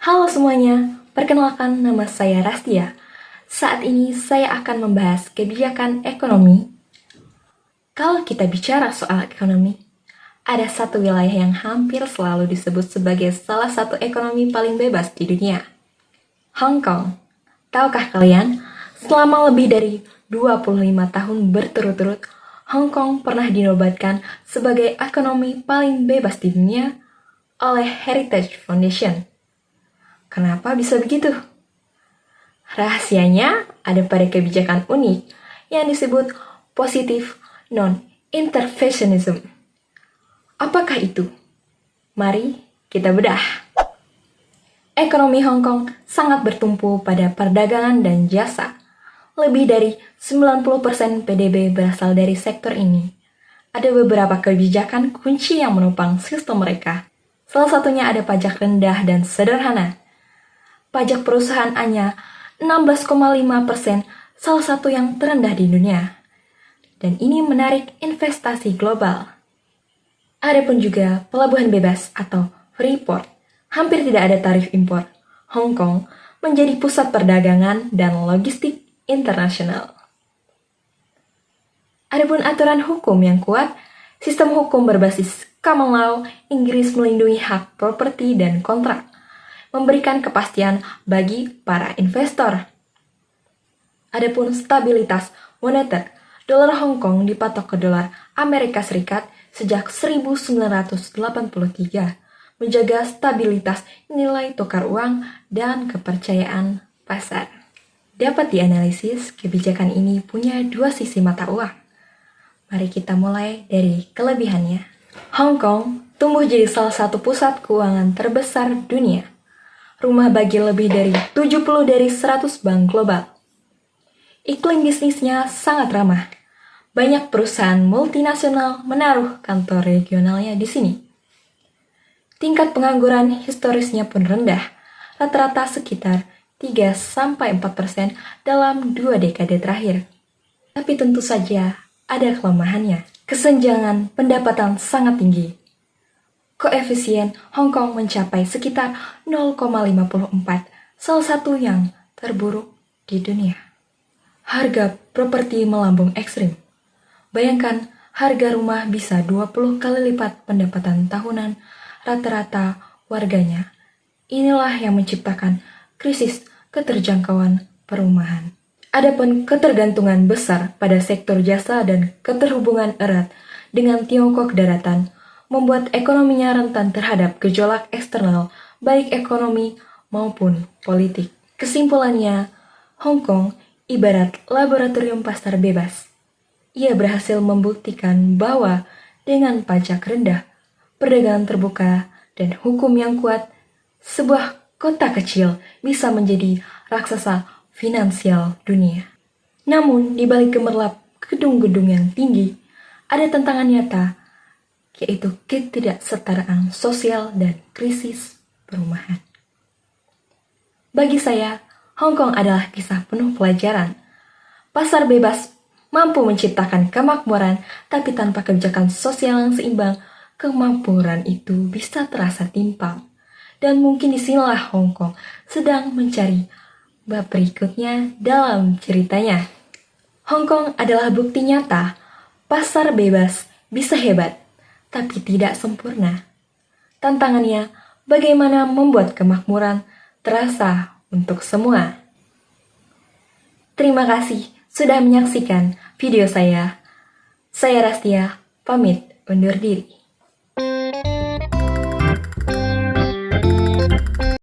Halo semuanya, perkenalkan nama saya Rastia. Saat ini saya akan membahas kebijakan ekonomi. Kalau kita bicara soal ekonomi, ada satu wilayah yang hampir selalu disebut sebagai salah satu ekonomi paling bebas di dunia. Hong Kong. Tahukah kalian, selama lebih dari 25 tahun berturut-turut, Hong Kong pernah dinobatkan sebagai ekonomi paling bebas di dunia oleh Heritage Foundation. Kenapa bisa begitu? Rahasianya ada pada kebijakan unik yang disebut positive non-interventionism. Apakah itu? Mari kita bedah. Ekonomi Hong Kong sangat bertumpu pada perdagangan dan jasa. Lebih dari 90% PDB berasal dari sektor ini. Ada beberapa kebijakan kunci yang menopang sistem mereka. Salah satunya ada pajak rendah dan sederhana. Pajak perusahaan hanya 16,5%, salah satu yang terendah di dunia. Dan ini menarik investasi global. Adapun juga pelabuhan bebas atau free port. Hampir tidak ada tarif impor. Hong Kong menjadi pusat perdagangan dan logistik internasional. Adapun aturan hukum yang kuat, sistem hukum berbasis common law, Inggris melindungi hak properti dan kontrak, memberikan kepastian bagi para investor. Adapun stabilitas moneter, dolar Hong Kong dipatok ke dolar Amerika Serikat sejak 1983, menjaga stabilitas nilai tukar uang dan kepercayaan pasar. Dapat dianalisis, kebijakan ini punya dua sisi mata uang. Mari kita mulai dari kelebihannya. Hong Kong tumbuh jadi salah satu pusat keuangan terbesar dunia. Rumah bagi lebih dari 70 dari 100 bank global. Iklim bisnisnya sangat ramah. Banyak perusahaan multinasional menaruh kantor regionalnya di sini. Tingkat pengangguran historisnya pun rendah, rata-rata sekitar 3-4% dalam 2 dekade terakhir. Tapi tentu saja ada kelemahannya. Kesenjangan pendapatan sangat tinggi. Koefisien Hong Kong mencapai sekitar 0,54, salah satu yang terburuk di dunia. Harga properti melambung ekstrim. Bayangkan harga rumah bisa 20 kali lipat pendapatan tahunan rata-rata warganya. Inilah yang menciptakan krisis keterjangkauan perumahan. Adapun ketergantungan besar pada sektor jasa dan keterhubungan erat dengan Tiongkok daratan membuat ekonominya rentan terhadap gejolak eksternal, baik ekonomi maupun politik. Kesimpulannya, Hong Kong ibarat laboratorium pasar bebas. Ia berhasil membuktikan bahwa dengan pajak rendah, perdagangan terbuka, dan hukum yang kuat, sebuah kota kecil bisa menjadi raksasa finansial dunia. Namun, di balik gemerlap gedung-gedung yang tinggi, ada tantangan nyata, yaitu ketidaksetaraan sosial dan krisis perumahan. Bagi saya, Hong Kong adalah kisah penuh pelajaran. Pasar bebas mampu menciptakan kemakmuran, tapi tanpa kebijakan sosial yang seimbang, kemakmuran itu bisa terasa timpang. Dan mungkin disinilah Hong Kong sedang mencari bab berikutnya dalam ceritanya. Hong Kong adalah bukti nyata, pasar bebas bisa hebat, tapi tidak sempurna. Tantangannya, bagaimana membuat kemakmuran terasa untuk semua. Terima kasih sudah menyaksikan video saya. Saya Rastia, pamit undur diri.